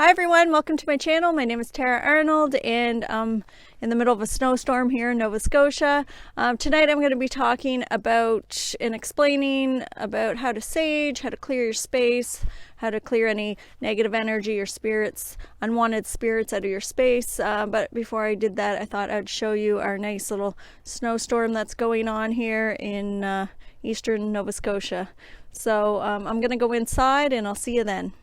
Hi everyone, welcome to my channel. My name is Tara Arnold and I'm in the middle of a snowstorm here in Nova Scotia. Tonight I'm going to be talking about and explaining about how to sage, how to clear your space, how to clear any negative energy or spirits, unwanted spirits out of your space. But before I did that, I thought I'd show you our nice little snowstorm that's going on here in eastern Nova Scotia. So I'm going to go inside and I'll see you then.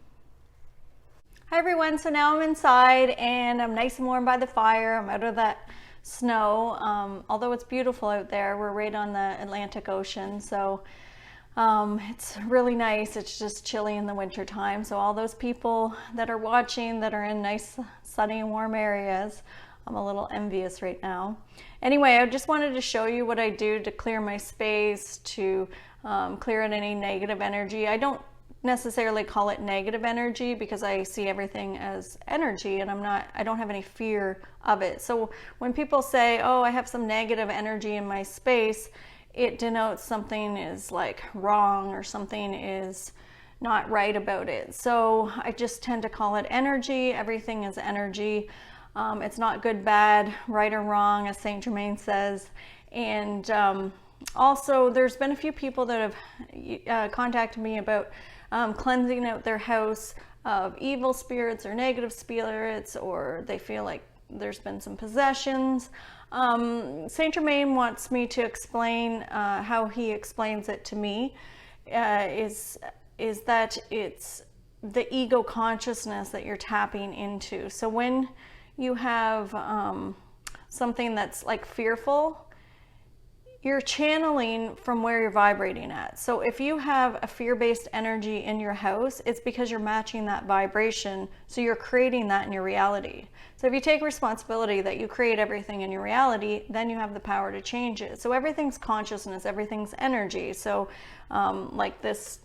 Hi everyone, so now I'm inside and I'm nice and warm by the fire. I'm out of that snow. Although it's beautiful out there, we're right on the Atlantic Ocean, so it's really nice. It's just chilly in the winter time. So all those people that are watching that are in nice sunny and warm areas, I'm a little envious right now. Anyway, I just wanted to show you what I do to clear my space, to clear out any negative energy. I don't necessarily call it negative energy because I see everything as energy and I don't have any fear of it. So when people say, oh, I have some negative energy in my space, it denotes something is like wrong or something is not right about it. So I just tend to call it energy. Everything is energy. It's not good, bad, right or wrong, as St.Germain says. And also there's been a few people that have contacted me about cleansing out their house of evil spirits or negative spirits, or they feel like there's been some possessions. St.Germain wants me to explain how he explains it to me, is that it's the ego consciousness that you're tapping into. So when you have something that's like fearful, you're channeling from where you're vibrating at. So if you have a fear-based energy in your house, it's because you're matching that vibration. So you're creating that in your reality. So if you take responsibility that you create everything in your reality, then you have the power to change it. So everything's consciousness, everything's energy. So like this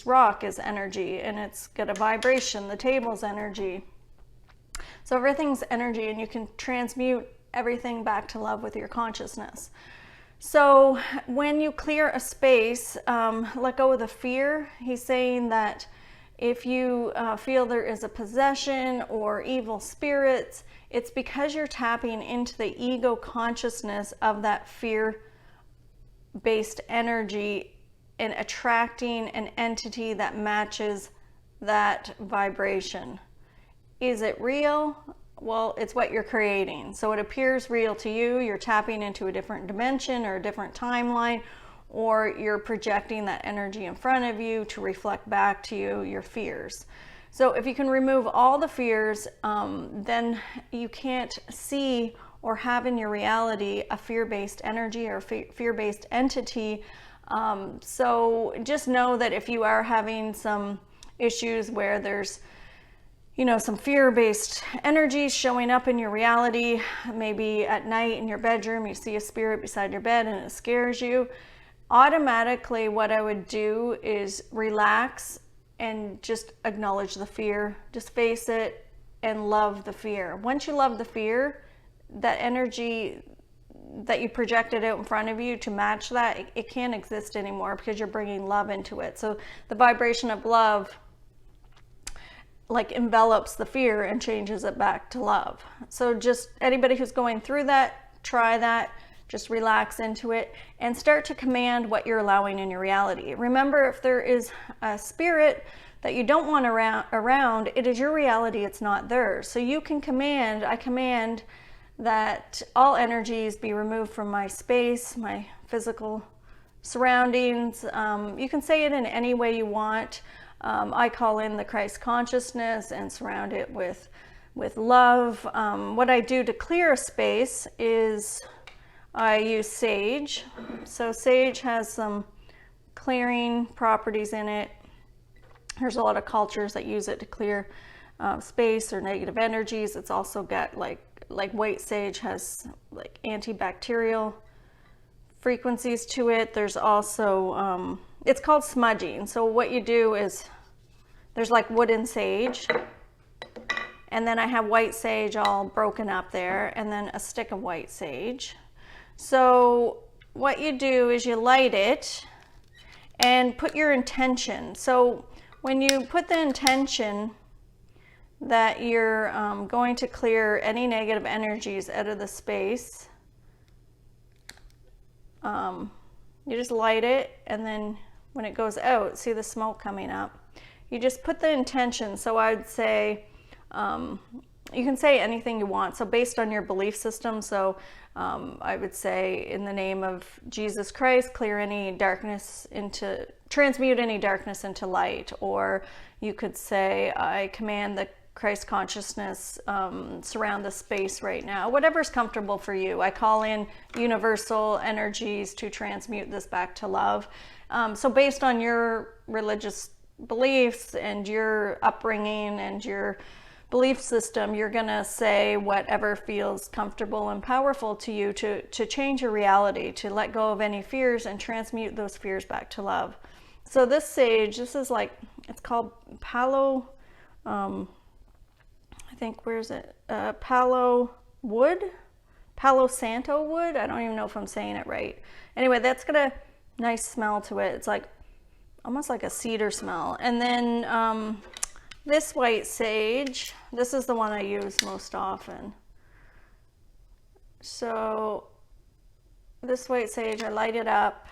rock is energy and it's got a vibration. The table's energy. So everything's energy, and you can transmute everything back to love with your consciousness. So when you clear a space, let go of the fear. He's saying that if you feel there is a possession or evil spirits, it's because you're tapping into the ego consciousness of that fear-based energy and attracting an entity that matches that vibration. Is it real? Well, it's what you're creating. So it appears real to you. You're tapping into a different dimension or a different timeline, or you're projecting that energy in front of you to reflect back to you your fears. So if you can remove all the fears, then you can't see or have in your reality a fear-based energy or fear-based entity. So just know that if you are having some issues where there's some fear-based energies showing up in your reality, maybe at night in your bedroom, you see a spirit beside your bed and it scares you. Automatically, what I would do is relax and just acknowledge the fear. Just face it and love the fear. Once you love the fear, that energy that you projected out in front of you to match that, it can't exist anymore because you're bringing love into it. So the vibration of love like envelops the fear and changes it back to love. So just anybody who's going through that, try that, just relax into it and start to command what you're allowing in your reality. Remember, if there is a spirit that you don't want around, it is your reality, it's not theirs. So you can command, I command that all energies be removed from my space, my physical surroundings. You can say it in any way you want. I call in the Christ consciousness and surround it with love. What I do to clear a space is I use sage. So sage has some clearing properties in it. There's a lot of cultures that use it to clear space or negative energies. It's also got like white sage has like antibacterial frequencies to it. There's also it's called smudging. So what you do is there's like wooden sage, and then I have white sage all broken up there, and then a stick of white sage. So what you do is you light it and put your intention. So when you put the intention, that you're going to clear any negative energies out of the space. You just light it, and then when it goes out, see the smoke coming up. You just put the intention. So I'd say, you can say anything you want. So based on your belief system, so I would say, in the name of Jesus Christ, clear any darkness into, transmute any darkness into light. Or you could say, I command the Christ consciousness surround the space right now. Whatever's comfortable for you. I call in universal energies to transmute this back to love. So based on your religious beliefs and your upbringing and your belief system, you're gonna say whatever feels comfortable and powerful to you to change your reality, to let go of any fears and transmute those fears back to love. So this sage, this is like, it's called Palo, I think, where is it? Palo wood? Palo Santo wood? I don't even know if I'm saying it right. Anyway, that's got a nice smell to it. It's like almost like a cedar smell. And then this white sage, this is the one I use most often. So this white sage, I light it up,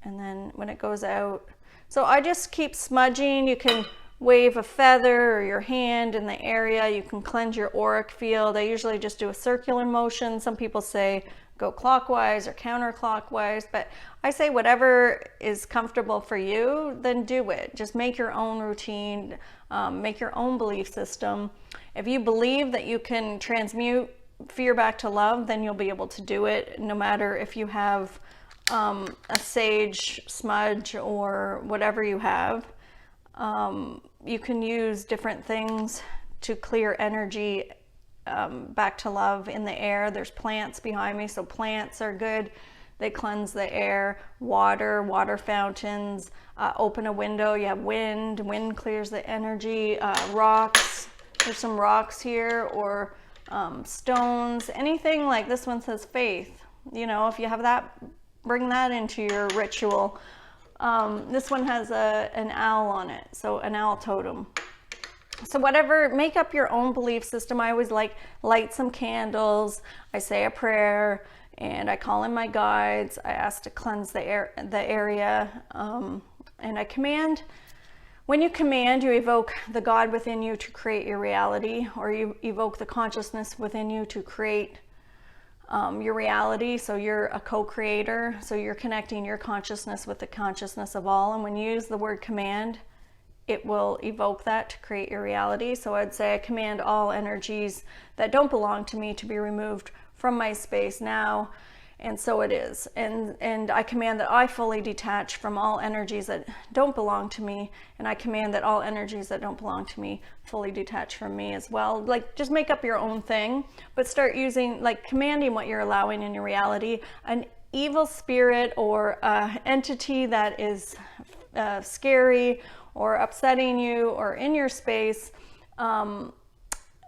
and then when it goes out, so I just keep smudging. You can wave a feather or your hand in the area. You can cleanse your auric field. I usually just do a circular motion. Some people say go clockwise or counterclockwise, but I say whatever is comfortable for you, then do it. Just make your own routine, make your own belief system. If you believe that you can transmute fear back to love, then you'll be able to do it, no matter if you have a sage smudge or whatever you have. You can use different things to clear energy back to love in the air. There's plants behind me, so plants are good. They cleanse the air. Water fountains, open a window, you have wind clears the energy. Rocks, there's some rocks here, or stones, anything. Like this one says faith. You know, if you have that, bring that into your ritual. This one has an owl on it, so an owl totem. So whatever, make up your own belief system. I always light some candles. I say a prayer, and I call in my guides. I ask to cleanse the area, and I command. When you command, you evoke the God within you to create your reality, or you evoke the consciousness within you to create your reality. So you're a co-creator. So you're connecting your consciousness with the consciousness of all. And when you use the word command, it will evoke that to create your reality. So I'd say I command all energies that don't belong to me to be removed from my space now. And so it is. And I command that I fully detach from all energies that don't belong to me. And I command that all energies that don't belong to me fully detach from me as well. Like, just make up your own thing, but start using, like, commanding what you're allowing in your reality. An evil spirit or entity that is scary or upsetting you or in your space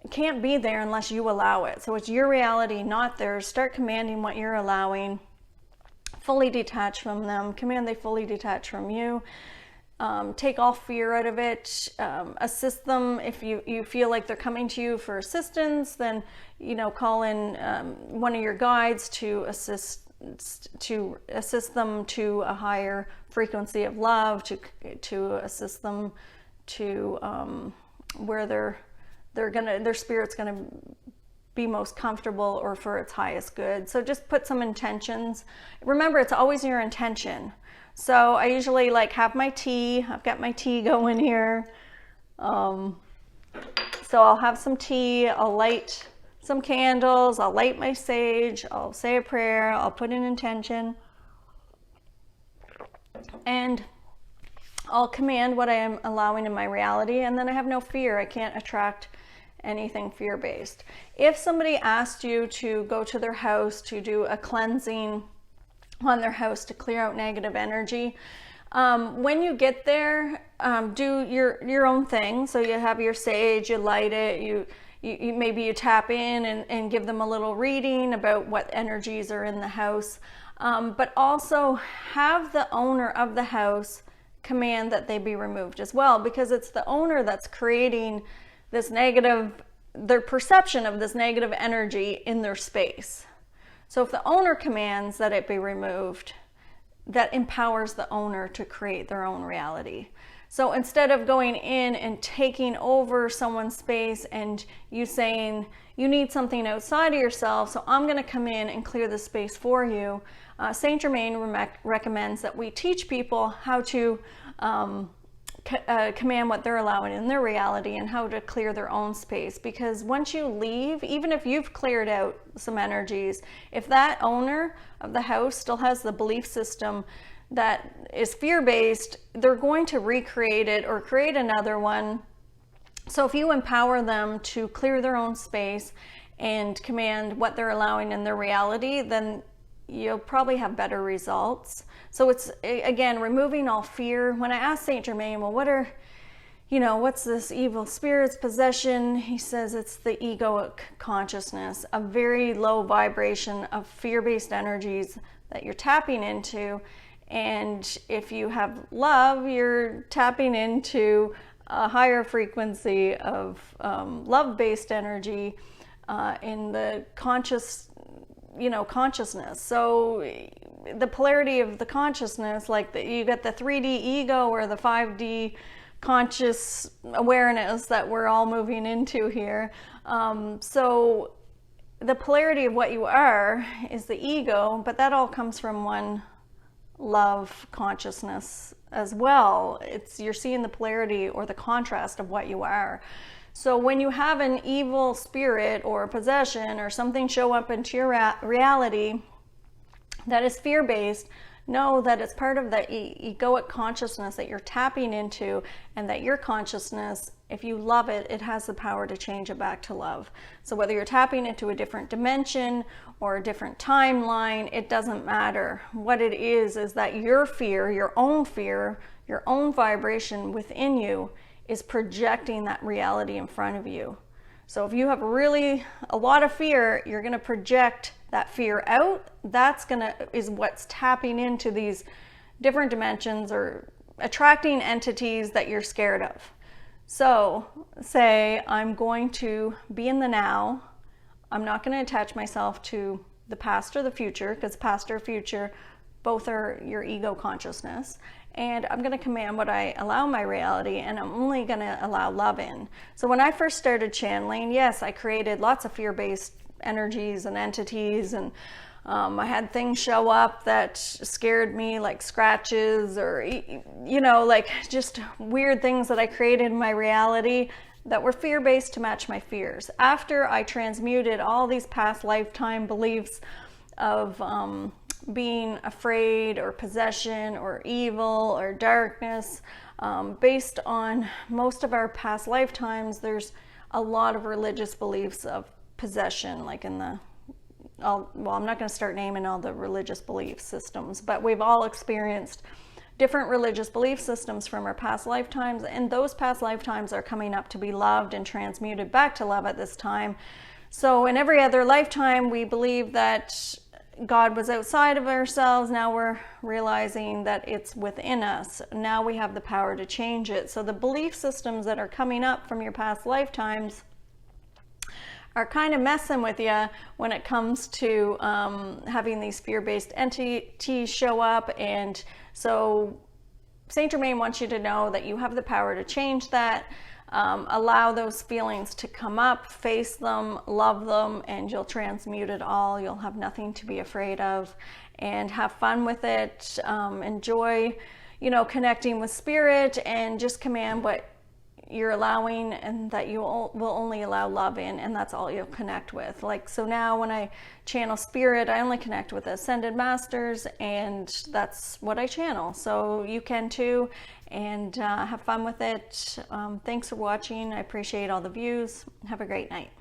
can't be there unless you allow it. So it's your reality, not theirs. Start commanding what you're allowing. Fully detach from them. Command they fully detach from you. Take all fear out of it. Assist them. If you feel like they're coming to you for assistance, then, you know, call in one of your guides to assist them to a higher frequency of love, to assist them to where their spirit's gonna be most comfortable, or for its highest good. So just put some intentions. Remember, it's always your intention. So I usually have my tea. I've got my tea going here. So I'll have some tea. I'll light some candles. I'll light my sage. I'll say a prayer. I'll put an intention. And I'll command what I am allowing in my reality, and then I have no fear. I can't attract anything fear-based. If somebody asked you to go to their house to do a cleansing on their house to clear out negative energy, when you get there, do your own thing. So you have your sage, you light it, you maybe you tap in and give them a little reading about what energies are in the house, but also have the owner of the house command that they be removed as well, because it's the owner that's creating this negative, their perception of this negative energy in their space. So if the owner commands that it be removed, that empowers the owner to create their own reality. So instead of going in and taking over someone's space and you saying, you need something outside of yourself, so I'm going to come in and clear the space for you, St.Germain recommends that we teach people how to command what they're allowing in their reality and how to clear their own space. Because once you leave, even if you've cleared out some energies, if that owner of the house still has the belief system that is fear-based, they're going to recreate it or create another one. So if you empower them to clear their own space and command what they're allowing in their reality, then you'll probably have better results. So it's, again, removing all fear. When I asked St.Germain, well, what's this evil spirits, possession? He says it's the egoic consciousness, a very low vibration of fear-based energies that you're tapping into. And if you have love, you're tapping into a higher frequency of love-based energy in the consciousness. So the polarity of the consciousness, like you got the 3D ego or the 5D conscious awareness that we're all moving into here. So the polarity of what you are is the ego, but that all comes from one love consciousness as well. You're seeing the polarity or the contrast of what you are. So when you have an evil spirit or possession or something show up into your reality that is fear-based, know that it's part of the egoic consciousness that you're tapping into, and that your consciousness, if you love it, it has the power to change it back to love. So whether you're tapping into a different dimension or a different timeline, it doesn't matter. What it is that your fear, your own vibration within you is projecting that reality in front of you. So if you have really a lot of fear, you're going to project that fear out. Is what's tapping into these different dimensions or attracting entities that you're scared of. So say, I'm going to be in the now. I'm not going to attach myself to the past or the future, because past or future, both are your ego consciousness. And I'm going to command what I allow my reality, and I'm only going to allow love in. So when I first started channeling, yes, I created lots of fear-based energies and entities, and I had things show up that scared me, like scratches or, like just weird things that I created in my reality that were fear-based to match my fears. After I transmuted all these past lifetime beliefs of being afraid or possession or evil or darkness, based on most of our past lifetimes, there's a lot of religious beliefs of possession, like in the, I'm not going to start naming all the religious belief systems, but we've all experienced different religious belief systems from our past lifetimes, and those past lifetimes are coming up to be loved and transmuted back to love at this time. So in every other lifetime, we believe that God was outside of ourselves. Now we're realizing that it's within us. Now we have the power to change it. So the belief systems that are coming up from your past lifetimes are kind of messing with you when it comes to having these fear-based entities show up. And so St.Germain wants you to know that you have the power to change that. Allow those feelings to come up, face them, love them, and you'll transmute it all. You'll have nothing to be afraid of, and have fun with it. Enjoy, connecting with spirit, and just command what you're allowing, and that you will only allow love in, and that's all you'll connect with. Like, so now when I channel spirit, I only connect with ascended masters, and that's what I channel. So you can too, and have fun with it. Thanks for watching. I appreciate all the views. Have a great night.